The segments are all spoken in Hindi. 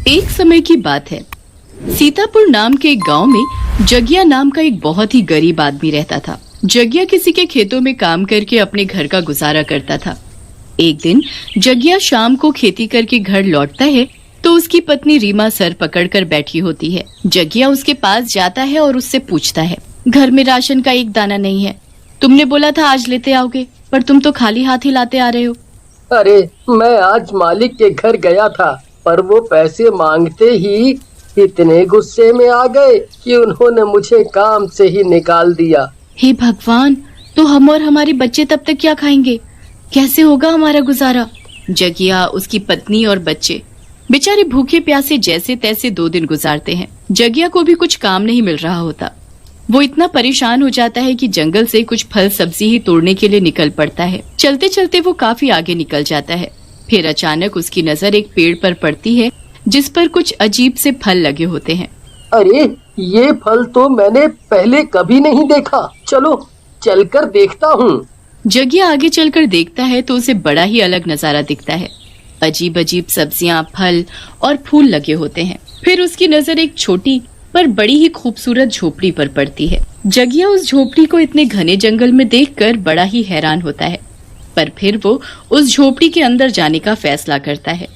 एक समय की बात है। सीतापुर नाम के एक गांव में जगिया नाम का एक बहुत ही गरीब आदमी रहता था। जगिया किसी के खेतों में काम करके अपने घर का गुजारा करता था। एक दिन जगिया शाम को खेती करके घर लौटता है तो उसकी पत्नी रीमा सर पकड़कर बैठी होती है। जगिया उसके पास जाता है और उससे पूछता है, घर में राशन का एक दाना नहीं है। तुमने बोला था आज लेते आओगे, पर तुम तो खाली हाथ ही लाते आ रहे हो। अरे मैं आज मालिक के घर गया था, पर वो पैसे मांगते ही इतने गुस्से में आ गए कि उन्होंने मुझे काम से ही निकाल दिया। हे भगवान, तो हम और हमारे बच्चे तब तक क्या खाएंगे? कैसे होगा हमारा गुजारा? जगिया, उसकी पत्नी और बच्चे बेचारे भूखे प्यासे जैसे तैसे 2 दिन गुजारते हैं। जगिया को भी कुछ काम नहीं मिल रहा होता। वो इतना परेशान हो जाता है कि जंगल से कुछ फल सब्जी ही तोड़ने के लिए निकल पड़ता है। चलते चलते वो काफी आगे निकल जाता है। फिर अचानक उसकी नजर एक पेड़ पर पड़ती है जिस पर कुछ अजीब से फल लगे होते हैं। अरे ये फल तो मैंने पहले कभी नहीं देखा, चलो चलकर देखता हूँ। जगिया आगे चलकर देखता है तो उसे बड़ा ही अलग नजारा दिखता है। अजीब अजीब सब्जियां, फल और फूल लगे होते हैं। फिर उसकी नजर एक छोटी पर बड़ी ही खूबसूरत झोपड़ी पर पड़ती है। जगिया उस झोपड़ी को इतने घने जंगल में देखकर बड़ा ही हैरान होता है, पर फिर वो उस झोपड़ी के अंदर जाने का फैसला करता है।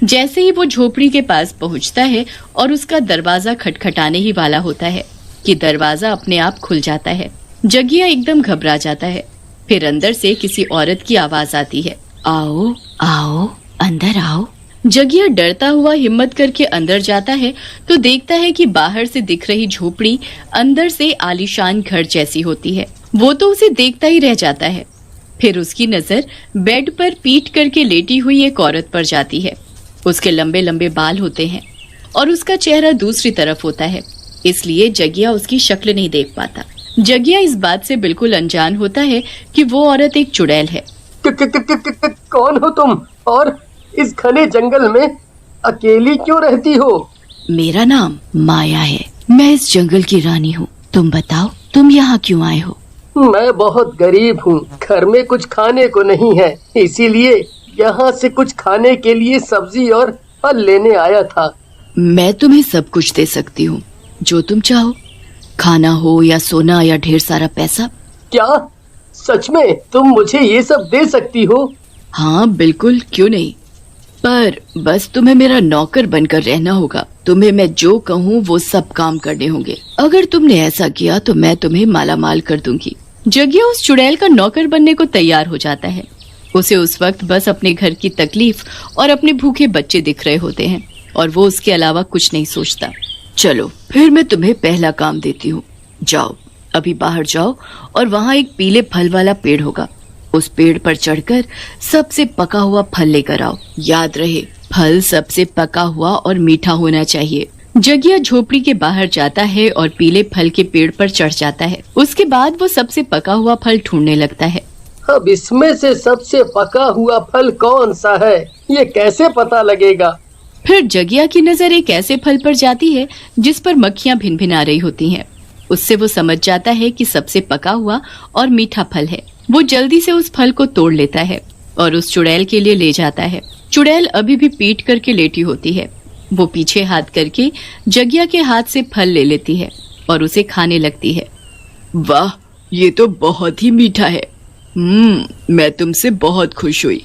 जैसे ही वो झोपड़ी के पास पहुंचता है और उसका दरवाजा खटखटाने ही वाला होता है कि दरवाजा अपने आप खुल जाता है। जगिया एकदम घबरा जाता है। फिर अंदर से किसी औरत की आवाज आती है, आओ आओ, अंदर आओ। जगिया डरता हुआ हिम्मत करके अंदर जाता है तो देखता है कि बाहर से दिख रही झोपड़ी अंदर से आलीशान घर जैसी होती है। वो तो उसे देखता ही रह जाता है। फिर उसकी नजर बेड पर पीठ करके लेटी हुई एक औरत पर जाती है। उसके लंबे लंबे बाल होते हैं और उसका चेहरा दूसरी तरफ होता है, इसलिए जगिया उसकी शक्ल नहीं देख पाता। जगिया इस बात से बिल्कुल अनजान होता है कि वो औरत एक चुड़ैल है। कौन हो तुम और इस घने जंगल में अकेली क्यों रहती हो? मेरा नाम माया है, मैं इस जंगल की रानी हूँ। तुम बताओ, तुम यहाँ क्यों आए हो? मैं बहुत गरीब हूँ, घर में कुछ खाने को नहीं है, इसीलिए यहाँ से कुछ खाने के लिए सब्जी और फल लेने आया था। मैं तुम्हें सब कुछ दे सकती हूँ, जो तुम चाहो, खाना हो या सोना या ढेर सारा पैसा। क्या सच में तुम मुझे ये सब दे सकती हो? हाँ बिल्कुल, क्यों नहीं, पर बस तुम्हें मेरा नौकर बनकर रहना होगा। तुम्हें मैं जो कहूँ वो सब काम करने होंगे। अगर तुमने ऐसा किया तो मैं तुम्हें माला माल कर दूंगी। जगिया उस चुड़ैल का नौकर बनने को तैयार हो जाता है। उसे उस वक्त बस अपने घर की तकलीफ और अपने भूखे बच्चे दिख रहे होते हैं और वो उसके अलावा कुछ नहीं सोचता। चलो फिर मैं तुम्हें पहला काम देती हूँ। जाओ, अभी बाहर जाओ और वहाँ एक पीले फल वाला पेड़ होगा, उस पेड़ पर चढ़कर सबसे पका हुआ फल लेकर आओ। याद रहे, फल सबसे पका हुआ और मीठा होना चाहिए। जगिया झोपड़ी के बाहर जाता है और पीले फल के पेड़ पर चढ़ जाता है। उसके बाद वो सबसे पका हुआ फल ढूंढने लगता है। अब इसमें से सबसे पका हुआ फल कौन सा है, ये कैसे पता लगेगा? फिर जगिया की नजर एक ऐसे फल पर जाती है जिस पर मक्खियाँ भिनभिना रही होती हैं। उससे वो समझ जाता है कि सबसे पका हुआ और मीठा फल है। वो जल्दी से उस फल को तोड़ लेता है और उस चुड़ैल के लिए ले जाता है। चुड़ैल अभी भी पीठ करके लेटी होती है। वो पीछे हाथ करके जगिया के हाथ से फल ले लेती है और उसे खाने लगती है। वाह, ये तो बहुत ही मीठा है। मैं तुमसे बहुत खुश हुई।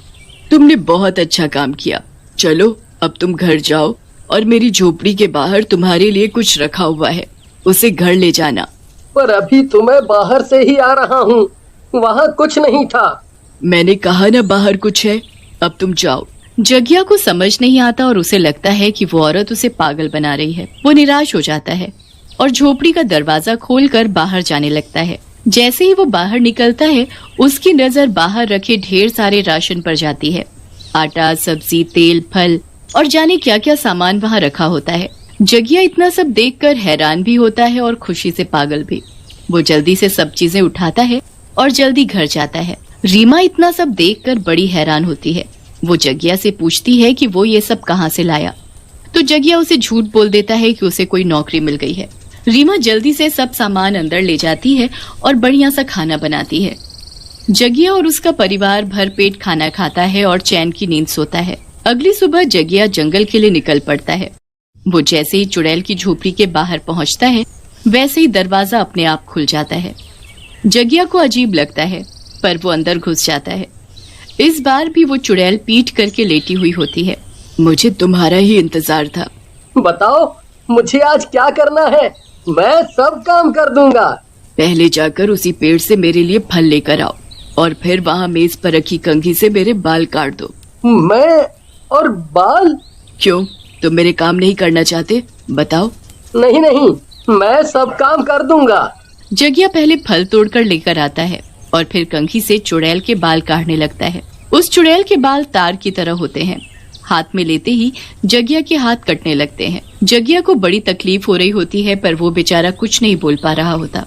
तुमने बहुत अच्छा काम किया। चलो अब तुम घर जाओ और मेरी झोपड़ी के बाहर तुम्हारे लिए कुछ रखा हुआ है, उसे घर ले जाना। पर अभी तो मैं बाहर से ही आ रहा हूँ, वहाँ कुछ नहीं था। मैंने कहा ना बाहर कुछ है, अब तुम जाओ। जगिया को समझ नहीं आता और उसे लगता है कि वो औरत उसे पागल बना रही है। वो निराश हो जाता है और झोपड़ी का दरवाजा खोलकर बाहर जाने लगता है। जैसे ही वो बाहर निकलता है उसकी नजर बाहर रखे ढेर सारे राशन पर जाती है। आटा, सब्जी, तेल, फल और जाने क्या क्या सामान वहाँ रखा होता है। जगिया इतना सब देखकर हैरान भी होता है और खुशी से पागल भी। वो जल्दी से सब चीजें उठाता है और जल्दी घर जाता है। रीमा इतना सब देखकर बड़ी हैरान होती है। वो जगिया से पूछती है कि वो ये सब कहाँ से लाया, तो जगिया उसे झूठ बोल देता है कि उसे कोई नौकरी मिल गई है। रीमा जल्दी से सब सामान अंदर ले जाती है और बढ़िया सा खाना बनाती है। जगिया और उसका परिवार भरपेट खाना खाता है और चैन की नींद सोता है। अगली सुबह जगिया जंगल के लिए निकल पड़ता है। वो जैसे ही चुड़ैल की झोपड़ी के बाहर पहुंचता है वैसे ही दरवाजा अपने आप खुल जाता है। जगिया को अजीब लगता है पर वो अंदर घुस जाता है। इस बार भी वो चुड़ैल पीठ करके लेटी हुई होती है। मुझे तुम्हारा ही इंतजार था। बताओ मुझे आज क्या करना है, मैं सब काम कर दूंगा। पहले जाकर उसी पेड़ से मेरे लिए फल लेकर आओ और फिर वहाँ मेज पर रखी कंघी से मेरे बाल काट दो। मैं और बाल? क्यों, तुम मेरे काम नहीं करना चाहते? बताओ। नहीं नहीं, मैं सब काम कर दूंगा। जगिया पहले फल तोड़कर लेकर आता है और फिर कंघी से चुड़ैल के बाल काटने लगता है। उस चुड़ैल के बाल तार की तरह होते हैं। हाथ में लेते ही जगिया के हाथ कटने लगते हैं। जगिया को बड़ी तकलीफ हो रही होती है पर वो बेचारा कुछ नहीं बोल पा रहा होता।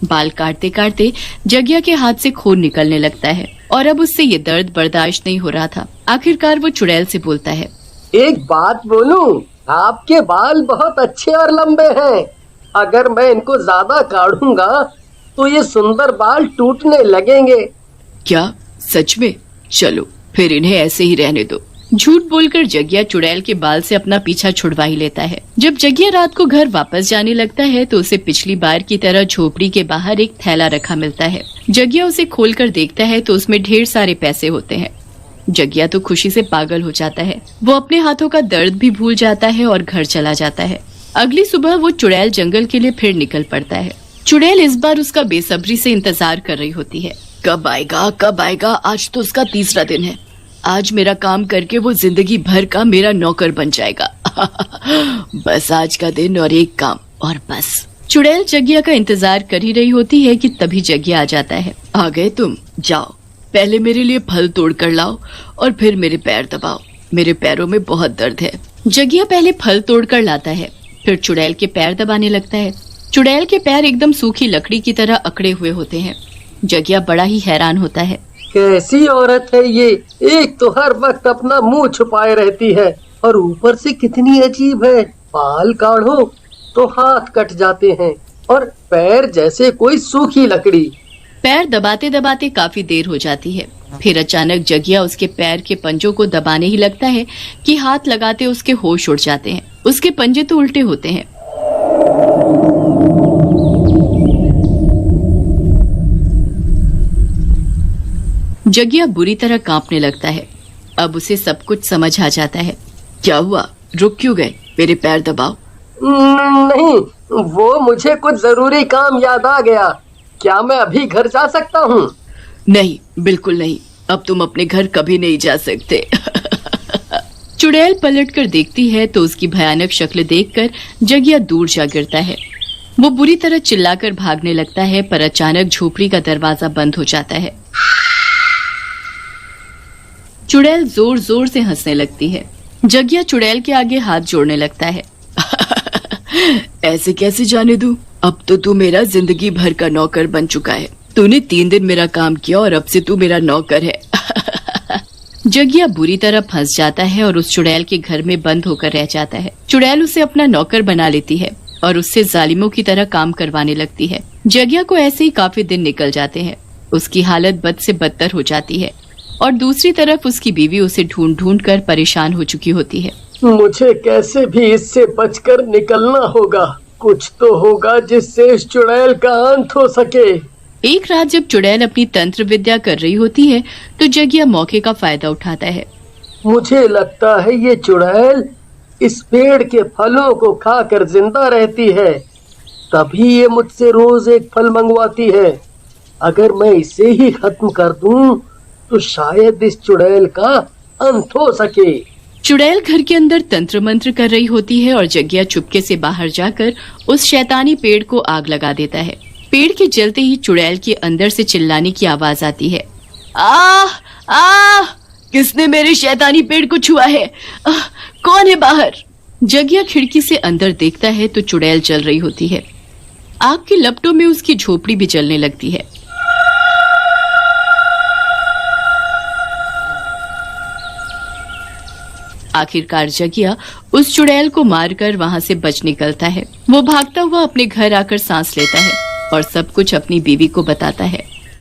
बाल काटते काटते जगिया के हाथ से खून निकलने लगता है और अब उससे ये दर्द बर्दाश्त नहीं हो रहा था। आखिरकार वो चुड़ैल से बोलता है, एक बात बोलूं, आपके बाल बहुत अच्छे और लंबे हैं। अगर मैं इनको ज्यादा काटूंगा तो ये सुंदर बाल टूटने लगेंगे। क्या सच में? चलो फिर इन्हें ऐसे ही रहने दो। झूठ बोलकर जगिया चुड़ैल के बाल से अपना पीछा छुड़वा ही लेता है। जब जगिया रात को घर वापस जाने लगता है तो उसे पिछली बार की तरह झोपड़ी के बाहर एक थैला रखा मिलता है। जगिया उसे खोलकर देखता है तो उसमें ढेर सारे पैसे होते हैं। जगिया तो खुशी से पागल हो जाता है। वो अपने हाथों का दर्द भी भूल जाता है और घर चला जाता है। अगली सुबह वो चुड़ैल जंगल के लिए फिर निकल पड़ता है। चुड़ैल इस बार उसका बेसब्री से इंतजार कर रही होती है। कब आएगा कब आएगा, आज तो उसका तीसरा दिन है। आज मेरा काम करके वो जिंदगी भर का मेरा नौकर बन जाएगा। बस आज का दिन और एक काम और बस। चुड़ैल जगिया का इंतजार कर ही रही होती है कि तभी जगिया आ जाता है। आ गए तुम, जाओ पहले मेरे लिए फल तोड़ कर लाओ और फिर मेरे पैर दबाओ, मेरे पैरों में बहुत दर्द है। जगिया पहले फल तोड़ कर लाता है फिर चुड़ैल के पैर दबाने लगता है। चुड़ैल के पैर एकदम सूखी लकड़ी की तरह अकड़े हुए होते हैं। जगिया बड़ा ही हैरान होता है। कैसी औरत है ये, एक तो हर वक्त अपना मुंह छुपाए रहती है और ऊपर से कितनी अजीब है। बाल काढ़ो तो हाथ कट जाते हैं और पैर जैसे कोई सूखी लकड़ी। पैर दबाते दबाते काफी देर हो जाती है। फिर अचानक जगिया उसके पैर के पंजों को दबाने ही लगता है कि हाथ लगाते उसके होश उड़ जाते हैं। उसके पंजे तो उल्टे होते हैं। जगिया बुरी तरह कांपने लगता है। अब उसे सब कुछ समझ आ जाता है। क्या हुआ, रुक क्यों गए? मेरे पैर दबाओ। नहीं, वो मुझे कुछ जरूरी काम याद आ गया। क्या मैं अभी घर जा सकता हूँ? नहीं, बिल्कुल नहीं। अब तुम अपने घर कभी नहीं जा सकते। चुड़ैल पलटकर देखती है तो उसकी भयानक शक्ल देखकर जगिया दूर जा गिरता है। वो बुरी तरह चिल्लाकर भागने लगता है पर अचानक झोपड़ी का दरवाजा बंद हो जाता है। चुड़ैल जोर जोर से हंसने लगती है। जगिया चुड़ैल के आगे हाथ जोड़ने लगता है। ऐसे कैसे जाने दूं? अब तो तू मेरा जिंदगी भर का नौकर बन चुका है। तूने 3 दिन मेरा काम किया और अब से तू मेरा नौकर है। जगिया बुरी तरह फंस जाता है और उस चुड़ैल के घर में बंद होकर रह जाता है। चुड़ैल उसे अपना नौकर बना लेती है और उससे जालिमों की तरह काम करवाने लगती है। जगिया को ऐसे ही काफी दिन निकल जाते हैं। उसकी हालत बद से बदतर हो जाती है और दूसरी तरफ उसकी बीवी उसे ढूंढ ढूंढ कर परेशान हो चुकी होती है। मुझे कैसे भी इससे बचकर निकलना होगा। कुछ तो होगा जिससे इस चुड़ैल का अंत हो सके। एक रात जब चुड़ैल अपनी तंत्र विद्या कर रही होती है तो जगिया मौके का फायदा उठाता है। मुझे लगता है ये चुड़ैल इस पेड़ के फलों को खाकर जिंदा रहती है, तभी ये मुझसे रोज एक फल मंगवाती है। अगर मैं इसे ही खत्म कर दूं तो शायद इस चुड़ैल का अंत हो सके। चुड़ैल घर के अंदर तंत्र मंत्र कर रही होती है और जगिया चुपके से बाहर जाकर उस शैतानी पेड़ को आग लगा देता है। पेड़ के जलते ही चुड़ैल के अंदर से चिल्लाने की आवाज आती है। आह आह, किसने मेरे शैतानी पेड़ को छुआ है? कौन है बाहर? जगिया खिड़की से अंदर देखता है तो चुड़ैल जल रही होती है। आग की लपटों में उसकी झोपड़ी भी जलने लगती है। आखिरकार जगिया उस चुड़ैल को मारकर वहां से बच निकलता है। वो भागता हुआ अपने घर आकर सांस लेता है और सब कुछ अपनी बीवी को बताता है।